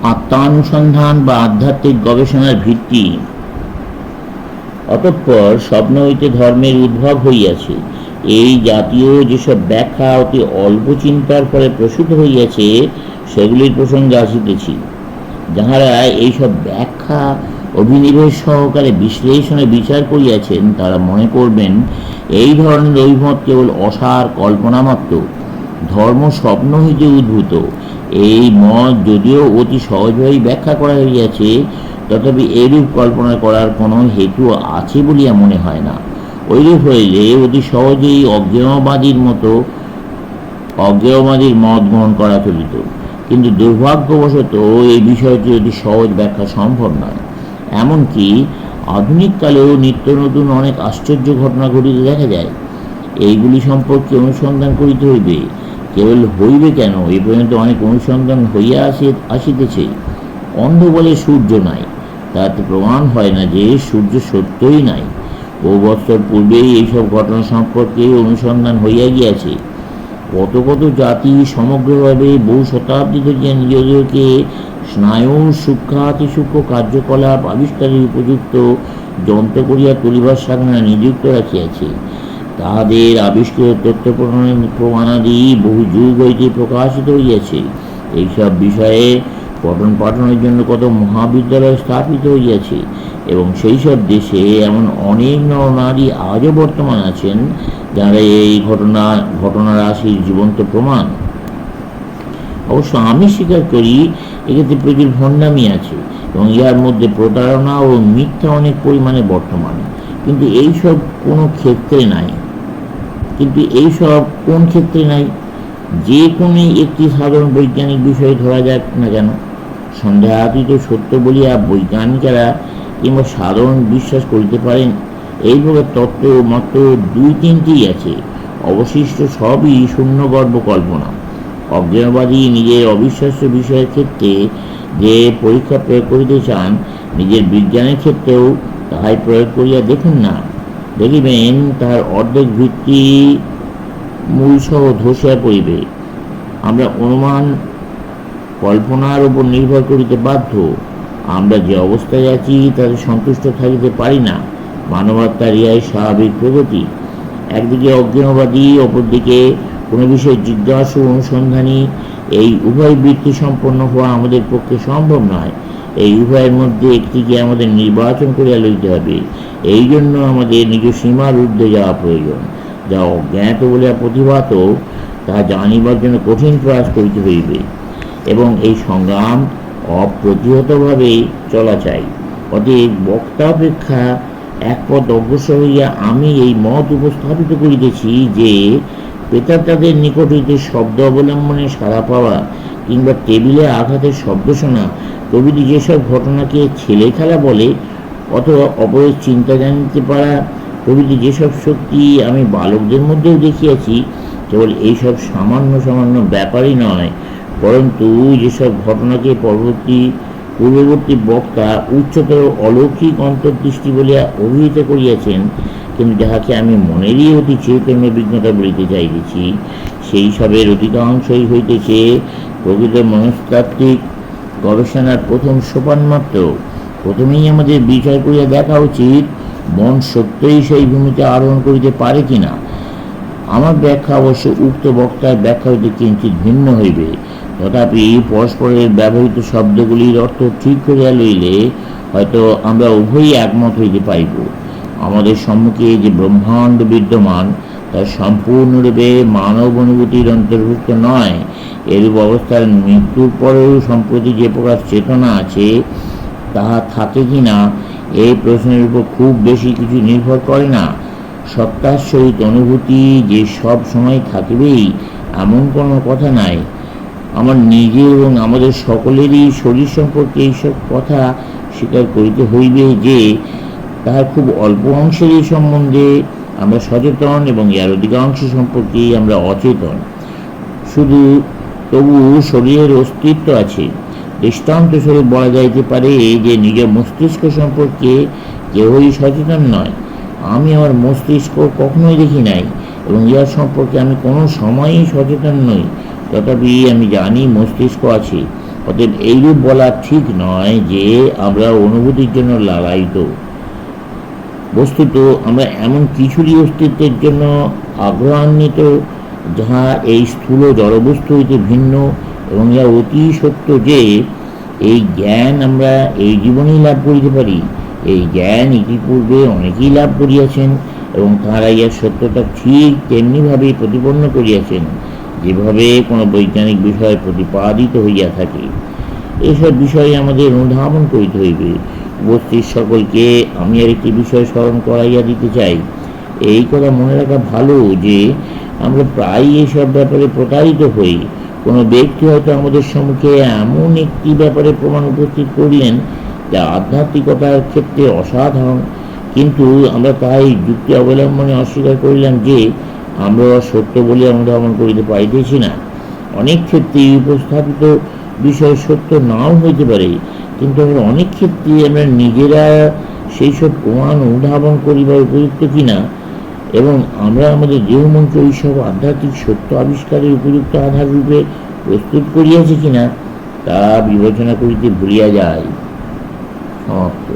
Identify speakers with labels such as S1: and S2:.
S1: আত্মানুসন্ধান বা আধ্যাত্মিক গবেষণার ভিত্তি। অতঃপর স্বপ্ন হইতে ধর্মের উদ্ভব হইয়াছে। এই জাতীয় যেসব ব্যাখ্যা অতি অল্প চিন্তার ফলে প্রসূত হইয়াছে, সেগুলির প্রসঙ্গে আসিতেছি। যাহারা এইসব ব্যাখ্যা অভিনিবেশ সহকারে বিশ্লেষণে বিচার করিয়াছেন, তারা মনে করবেন এই ধরনের অভিমত কেবল অসার কল্পনা মাত্র, ধর্ম স্বপ্ন হইতে উদ্ভূত। এই মত যদিও অতি সহজভাবেই ব্যাখ্যা করা হইয়াছে, তথাপি এরূপ কল্পনা করার কোনো হেতু আছে বলিয়া মনে হয় না। ঐরূপ হইলে অতি সহজেই অজ্ঞেয়বাদীর মত গ্রহণ করা চলিত। কিন্তু দুর্ভাগ্যবশত এই বিষয়টি অতি সহজ ব্যাখ্যা সম্ভব নয়। এমনকি আধুনিক কালেও নিত্য নতুন অনেক আশ্চর্য ঘটনা ঘটিতে দেখা যায়। এইগুলি সম্পর্কে অনুসন্ধান করিতে হইবে। কেবল হইবে কেন, এ পর্যন্ত অনেক অনুসন্ধান হইয়া আসিতেছে। অন্ধ বলে সূর্য নাই, তাতে প্রমাণ হয় না যে সূর্য সত্যই নাই। বহু বছর পূর্বেই এইসব ঘটনা সম্পর্কে অনুসন্ধান হইয়া গিয়াছে। কত কত জাতি সমগ্রভাবে বহু শতাব্দী ধরিয়া নিজেদেরকে স্নায়ুর সূক্ষ্মাতি সূক্ষ্ম কার্যকলাপ আবিষ্কারের উপযুক্ত যন্ত্র করিয়া তুলিবার সাধনা নিযুক্ত রাখিয়াছে। তাহাদের আবিষ্কৃত তথ্য প্রমাণাদি বহু যুগ হইতে প্রকাশিত হইয়াছে। এইসব বিষয়ে পঠন পাঠনের জন্য কত মহাবিদ্যালয় স্থাপিত হইয়াছে, এবং সেই সব দেশে এমন অনেক নরনারী আজও বর্তমান আছেন, যারা এই ঘটনা রাশির জীবন্ত প্রমাণ। অবশ্য আমি স্বীকার করি, এক্ষেত্রে প্রচুর ভণ্ডামি আছে, এবং ইহার মধ্যে প্রতারণা ও মিথ্যা অনেক পরিমাণে বর্তমান। কিন্তু এইসব কোন ক্ষেত্রে নাই। যে কোনো একটি সাধারণ বৈজ্ঞানিক বিষয় ধরা যাক না কেন, সন্দেহাতীত সত্য বলিয়া বৈজ্ঞানিকেরা কিংবা সাধারণ বিশ্বাস করিতে পারেন এই প্রকার তত্ত্ব মাত্র 2-3টিই আছে। অবশিষ্ট সবই শূন্যগর্ভ কল্পনা। অজ্ঞেয়বাদী নিজের অবিশ্বাস্য বিষয়ের ক্ষেত্রে যে পরীক্ষা প্রয়োগ করিতে চান, নিজের বিজ্ঞানের ক্ষেত্রেও তাহাই প্রয়োগ করিয়া দেখুন না, দেখিবেন তাহার অর্ধেক ভিত্তি মূলসহ ধসিয়া পড়িবে। আমরা অনুমান কল্পনার উপর নির্ভর করিতে বাধ্য। আমরা যে অবস্থায় আছি তাতে সন্তুষ্ট থাকিতে পারি না। মানবাত্মার ইহাই স্বাভাবিক প্রগতি। একদিকে অজ্ঞেয়বাদী, অপরদিকে কোনো বিষয়ে জিজ্ঞাসু অনুসন্ধানী, এই উভয় বৃত্তি সম্পন্ন হওয়া আমাদের পক্ষে সম্ভব নয়। এই উভয়ের মধ্যে একটিকে আমাদের নির্বাচন করিয়া লইতে হবে। এই জন্য আমাদের নিজ সীমার ঊর্ধ্বে যাওয়া প্রয়োজন। যা অজ্ঞাত বলিয়া প্রতিভাত, তাহা জানিবার জন্য কঠিন প্রয়াস করিতে হইবে, এবং এই সংগ্রাম অপ্রতিহতভাবে চলা চাই। অতএব বক্তা অপেক্ষা এক পদ অগ্রসর হইয়া আমি এই মত উপস্থাপিত করিতেছি যে, প্রেতাত্মাদের নিকট হইতে শব্দ অবলম্বনে সাড়া পাওয়া, কিংবা টেবিলে আঘাতের শব্দ শোনা প্রভৃতি যেসব ঘটনাকে ছেলে খেলা বলে, অথবা অপরের চিন্তা জানিতে পারা প্রভৃতি যেসব শক্তি আমি বালকদের মধ্যেও দেখিয়াছি, কেবল এইসব সামান্য ব্যাপারই নয়, পরন্তু যেসব ঘটনাকে পূর্ববর্তী বক্তা উচ্চতর অলৌকিক অন্তর্দৃষ্টি বলিয়া অভিহিত করিয়াছেন, কিন্তু যাহাকে আমি মনেরই অতি চৈতন্য বিজ্ঞতা বলিতে চাইতেছি, সেই সবের অধিকাংশই হইতেছে প্রকৃত মনস্তাত্ত্বিক গবেষণার প্রথম সোপান মাত্র। প্রথমেই আমাদের বিচার করিয়া দেখা উচিত, মন সত্যই সেই ভূমিতে আরোহণ করিতে পারে কিনা। আমার ব্যাখ্যা অবশ্য উক্ত বক্তার ব্যাখ্যা হইতে কিঞ্চিৎ ভিন্ন হইবে। তথাপি পরস্পরের ব্যবহৃত শব্দগুলির অর্থ ঠিক করিয়া লইলে হয়তো আমরা উভয়ই একমত হইতে পাইব। আমাদের সম্মুখে যে ব্রহ্মাণ্ড বিদ্যমান, তা সম্পূর্ণরূপে মানব অনুভূতির অন্তর্ভুক্ত নয়। এরূপ অবস্থার মৃত্যুর পরেও সম্প্রতি যে প্রকার চেতনা আছে, তাহা থাকে কি না, এই প্রশ্নের উপর খুব বেশি কিছু নির্ভর করে না। সত্তার সহিত অনুভূতি যে সব সময় থাকিবেই এমন কোনো কথা নাই। আমার নিজের এবং আমাদের সকলেরই শরীর সম্পর্কে এইসব কথা স্বীকার করিতে হইবে যে, তাহার খুব অল্প অংশের এই সম্বন্ধে আমরা সচেতন, এবং এর অধিকাংশ সম্পর্কেই আমরা অচেতন। শুধু তবু শরীরের অস্তিত্ব আছে। দৃষ্টান্তস্বরূপ বলা যাইতে পারে যে, নিজের মস্তিষ্ক সম্পর্কে কেউই সচেতন নয়। আমি আমার মস্তিষ্ক কখনোই দেখি নাই, এবং ইহার সম্পর্কে আমি কোনো সময়ই সচেতন নই। তথাপি আমি জানি মস্তিষ্ক আছে। অতএব এইরূপ বলা ঠিক নয় যে আমরা অনুভূতির জন্য লালায়িত। বস্তুত আমরা এমন কিছুরই অস্তিত্বের জন্য আগ্রহান্বিত যাহা এই স্থূল জড়বস্তু হইতে ভিন্ন এবং ইহা অতি সত্য যে এই জ্ঞান আমরা এই জীবনেই লাভ করিতে পারি। এই জ্ঞান ইতিপূর্বে অনেকেই লাভ করিয়াছেন এবং তাঁরা ইহার সত্যতা ঠিক তেমনিভাবেই প্রতিপন্ন করিয়াছেন যেভাবে কোনো বৈজ্ঞানিক বিষয় প্রতিপাদিত হইয়া থাকে। এসব বিষয়ে আমাদের অনুধাবন করিতে হইবে। উপস্থিত সকলকে আমি আর একটি বিষয় স্মরণ করাইয়া দিতে চাই। এই কথা মনে রাখা ভালো যে আমরা প্রায়ই এসব ব্যাপারে প্রতারিত হই। কোনো ব্যক্তি হয়তো আমাদের সম্মুখে এমন একটি ব্যাপারে প্রমাণ উপস্থিত করলেন যা আধ্যাত্মিকতার ক্ষেত্রে অসাধারণ, কিন্তু আমরা তাই যুক্তি অবলম্বনে অস্বীকার করিলাম যে আমরা সত্য বলে অনুধাবন করিতে পারিতেছি না। অনেক ক্ষেত্রে উপস্থাপিত বিষয় সত্য নাও হইতে পারে, কিন্তু আমরা অনেক ক্ষেত্রে আমরা নিজেরা সেই সব প্রমাণ অনুধাবন করিবার উপযুক্ত কিনা এবং আমরা আমাদের দেহমন্ত্র এইসব আধ্যাত্মিক সত্য আবিষ্কারের উপযুক্ত আধার রূপে প্রস্তুত করিয়াছি কিনা তা বিবেচনা করিতে ভুলিয়া যায়। সমাপ্ত।